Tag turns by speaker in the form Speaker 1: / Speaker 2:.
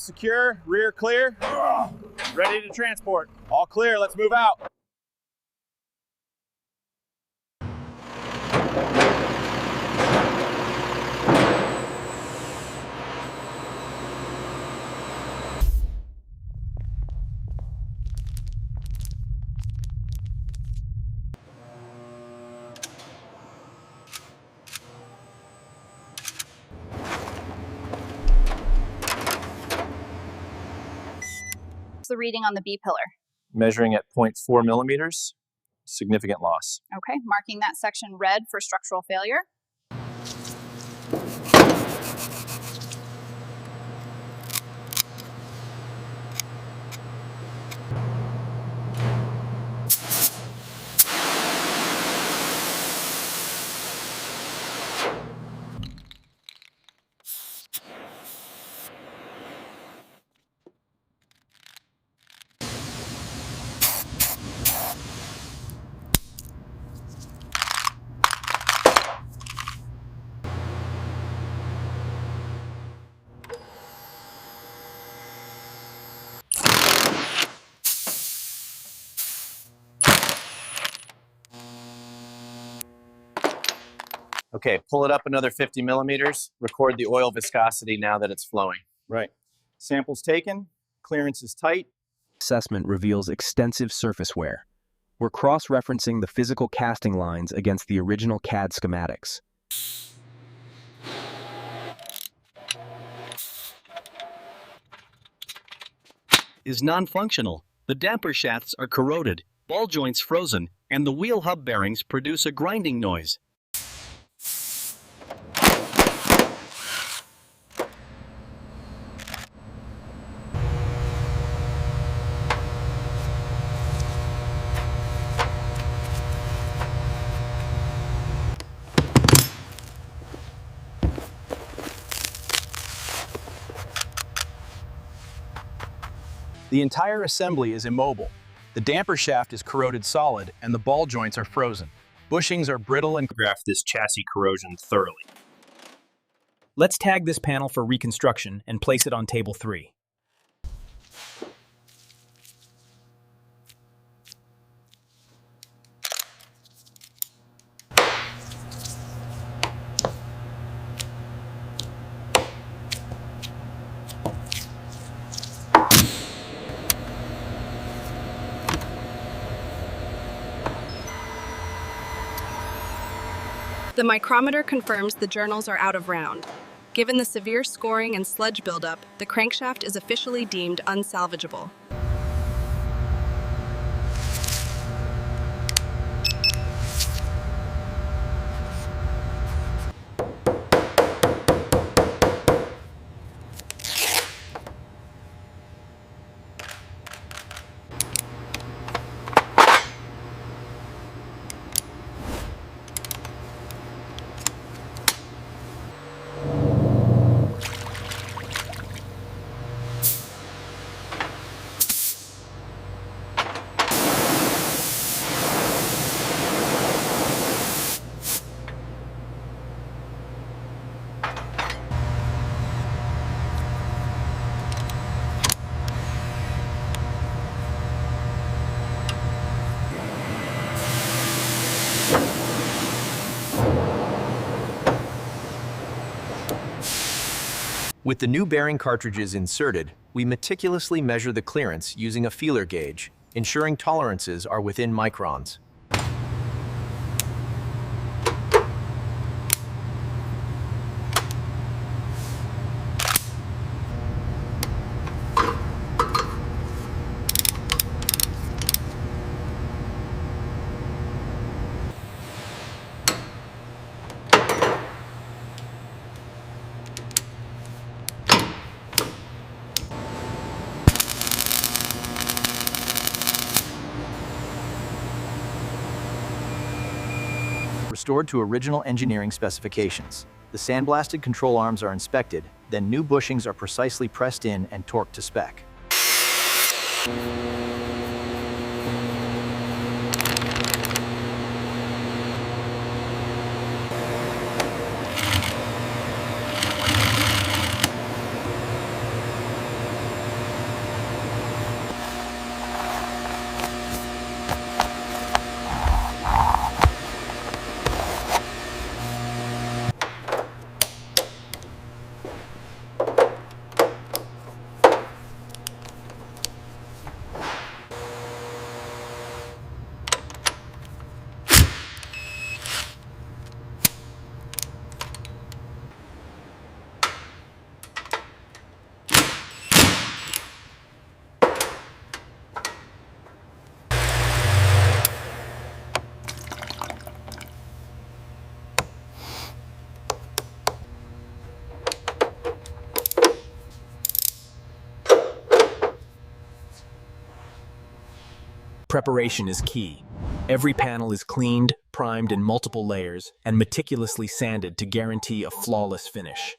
Speaker 1: secure, rear clear. Ready to transport. All clear, let's move out.
Speaker 2: The reading on the B pillar.
Speaker 1: Measuring at 0.4 millimeters, significant loss.
Speaker 2: Okay, marking that section red for structural failure.
Speaker 1: Okay, pull it up another 50 millimeters. Record the oil viscosity now that it's flowing.
Speaker 3: Right. Samples taken, clearance is tight.
Speaker 4: Assessment reveals extensive surface wear. We're cross-referencing the physical casting lines against the original CAD schematics.
Speaker 5: Is non-functional. The damper shafts are corroded, ball joints frozen, and the wheel hub bearings produce a grinding noise.
Speaker 3: The entire assembly is immobile. The damper shaft is corroded solid and the ball joints are frozen. Bushings are brittle and
Speaker 1: Graph this chassis corrosion thoroughly.
Speaker 6: Let's tag this panel for reconstruction and place it on table 3.
Speaker 7: The micrometer confirms the journals are out of round. Given the severe scoring and sludge buildup, the crankshaft is officially deemed unsalvageable.
Speaker 8: With the new bearing cartridges inserted, we meticulously measure the clearance using a feeler gauge, ensuring tolerances are within microns. Restored to original engineering specifications. The sandblasted control arms are inspected, then new bushings are precisely pressed in and torqued to spec.
Speaker 6: Preparation is key. Every panel is cleaned, primed in multiple layers, and meticulously sanded to guarantee a flawless finish.